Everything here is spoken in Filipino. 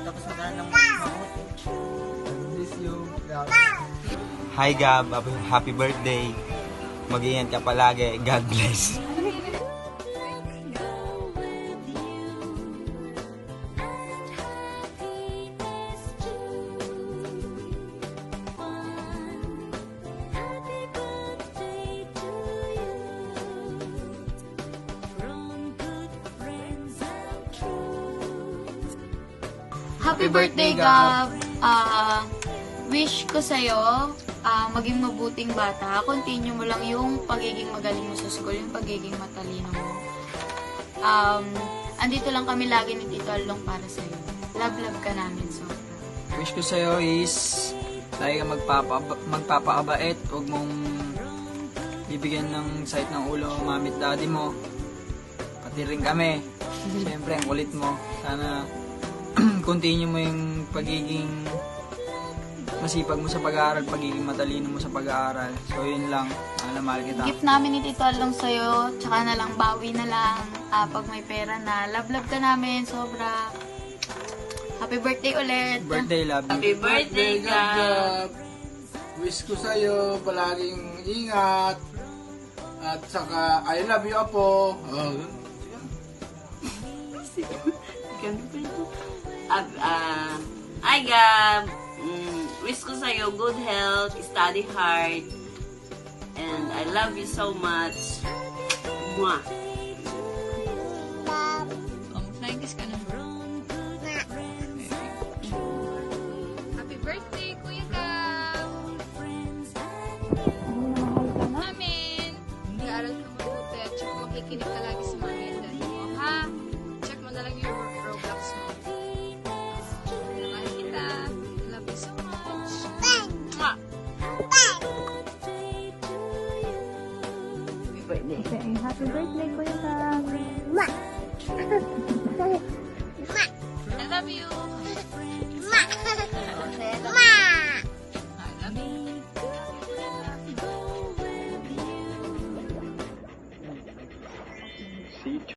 tapos mag-aral ng mabuti. Miss you. Gab. Hi Gab, happy birthday. Mag-iingat ka palagi. God bless. Happy birthday, Gab! Wish ko sa'yo, maging mabuting bata. Continue mo lang yung pagiging magaling mo sa school, yung pagiging matalino mo. Andito lang kami lagi ni Tito Along para sa'yo. Love ka namin, sobra. Wish ko sa'yo is lagi kang magpapakabait. Huwag mong bibigyan ng sakit ng ulo mami at daddy mo. Pati rin kami. Siyempre, ang kulit mo. Sana continue mo yung pagiging masipag mo sa pag-aaral, pagiging matalino mo sa pag-aaral. So, yun lang. Mahal kita. Gift namin ni Tito Along sa'yo, tsaka na lang, bawi na lang pag may pera na. Love ka namin, sobra. Happy birthday ulit! Birthday, love you. Happy birthday, Gab! Wish ko sa'yo palaging ingat. At saka, I love you, Apo. Hi, Gab! Wish ko sa'yo good health, study hard, and I love you so much. Mwah! Flying kiss ka na. Happy birthday, Kuya Gab! Mahal ka namin. Mag-aaral ka mabuti at saka makikinig ka lagi sa mami at daddy mo, ha? Check mo na lang yung Roblox mo. Mahal kita. Love you so much. Mwah! Happy birthday. Happy birthday, Kuya Gab! I love you! Mama!